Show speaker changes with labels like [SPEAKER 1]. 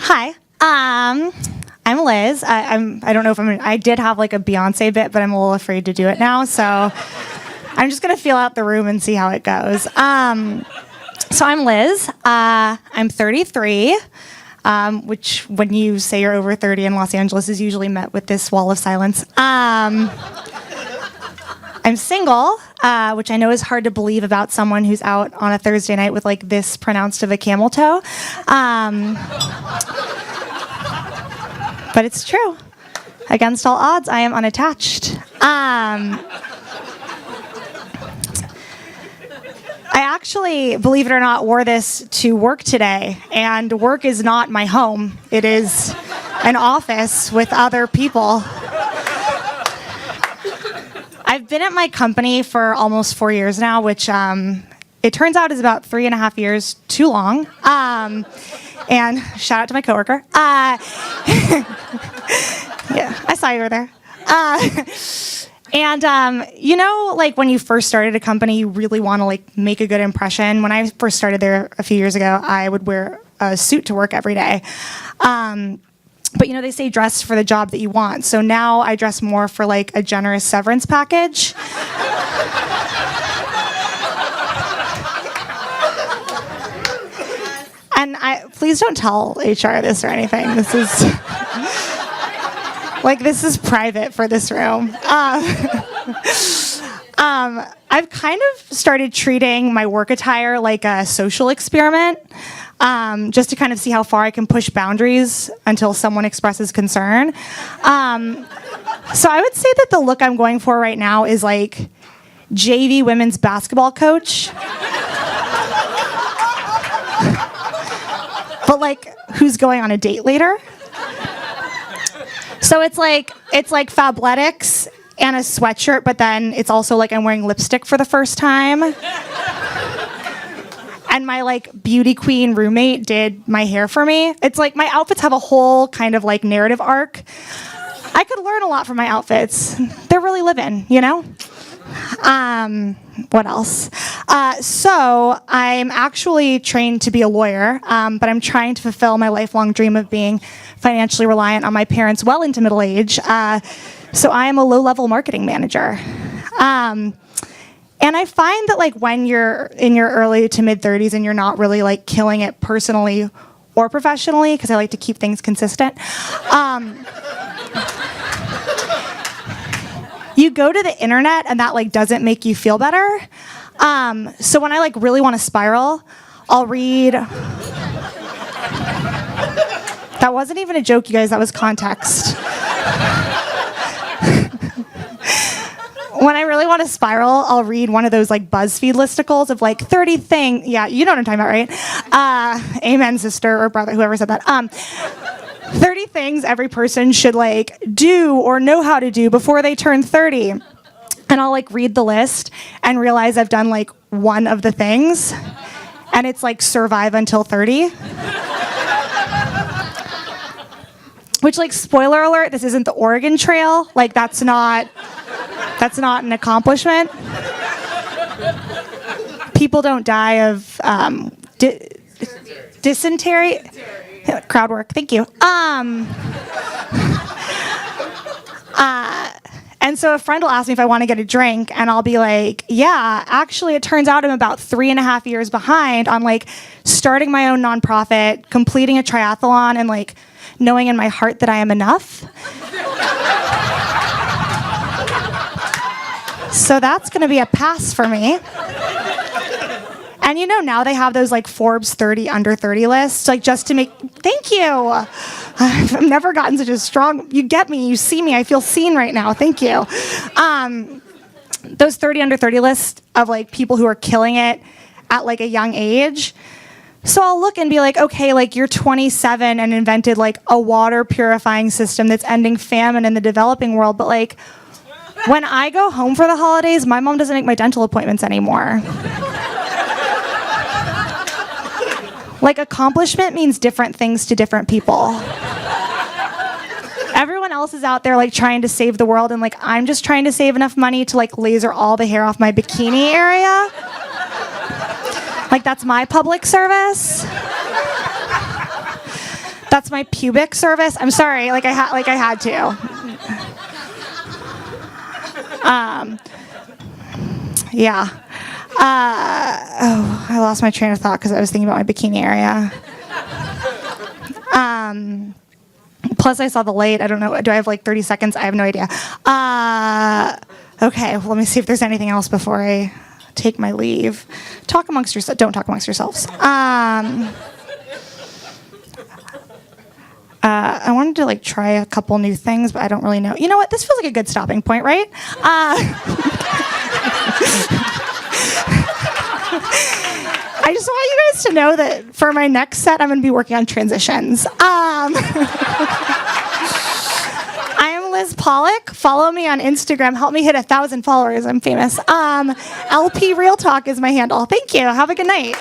[SPEAKER 1] Hi. I'm Liz. I don't know if I did have like a Beyonce bit, but I'm a little afraid to do it now. So I'm just gonna feel out the room and see how it goes. So I'm Liz. I'm 33. Which, when you say you're over 30 in Los Angeles, is usually met with this wall of silence. I'm single, which I know is hard to believe about someone who's out on a Thursday night with like this pronounced of a camel toe. But it's true. Against all odds, I am unattached. I actually, believe it or not, wore this to work today, and work is not my home. It is an office with other people. I've been at my company for almost 4 years now, which it turns out is about 3.5 years too long. And shout out to my coworker. Yeah, I saw you were there. And you know, like when you first started a company, you really want to like make a good impression. When I first started there a few years ago, I would wear a suit to work every day. But you know, they say dress for the job that you want. So now I dress more for like a generous severance package. And please don't tell HR this or anything. This is this is private for this room. I've kind of started treating my work attire like a social experiment, just to kind of see how far I can push boundaries until someone expresses concern. So I would say that the look I'm going for right now is like JV women's basketball coach. But like, who's going on a date later? So it's like Fabletics and a sweatshirt, but then it's also like I'm wearing lipstick for the first time. And my like beauty queen roommate did my hair for me. It's like my outfits have a whole kind of like narrative arc. I could learn a lot from my outfits. They're really living, you know? What else? So I'm actually trained to be a lawyer, but I'm trying to fulfill my lifelong dream of being financially reliant on my parents well into middle age. So I am a low-level marketing manager. And I find that like when you're in your early to mid-30s and you're not really like killing it personally or professionally, because I like to keep things consistent, you go to the internet and that like doesn't make you feel better. So when I like really want to spiral, I'll read. That wasn't even a joke, you guys. That was context. When I really want to spiral, I'll read one of those like BuzzFeed listicles of like 30 things. Yeah, you know what I'm talking about, right? Amen, sister or brother, whoever said that. 30 things every person should like do or know how to do before they turn 30. And I'll like read the list and realize I've done like one of the things. And it's like survive until 30. Which, like, spoiler alert, this isn't the Oregon Trail. Like, that's not an accomplishment. People don't die of dysentery. Crowd work, thank you. And so a friend will ask me if I want to get a drink, and I'll be like, yeah, actually, it turns out I'm about 3.5 years behind on, like, starting my own nonprofit, completing a triathlon, and, like, knowing in my heart that I am enough. So that's going to be a pass for me. And you know, now they have those like Forbes 30 under 30 lists, like just to make, thank you. I've never gotten such a strong, you get me, you see me, I feel seen right now, thank you. Those 30 under 30 lists of like people who are killing it at like a young age. So I'll look and be like, okay, like you're 27 and invented like a water purifying system that's ending famine in the developing world. But like when I go home for the holidays, my mom doesn't make my dental appointments anymore. Like accomplishment means different things to different people. Everyone else is out there like trying to save the world, and like I'm just trying to save enough money to like laser all the hair off my bikini area. Like that's my public service. That's my pubic service. I'm sorry. I had to. Yeah. I lost my train of thought because I was thinking about my bikini area. Plus, I saw the light. I don't know. Do I have 30 seconds? I have no idea. Okay, well, let me see if there's anything else before I take my leave. Talk amongst yourselves. Don't talk amongst yourselves. I wanted to try a couple new things, but I don't really know. You know what? This feels like a good stopping point, right? I just want you guys to know that for my next set, I'm going to be working on transitions. I am Liz Pollack. Follow me on Instagram. Help me hit 1,000 followers. I'm famous. LP Real Talk is my handle. Thank you. Have a good night.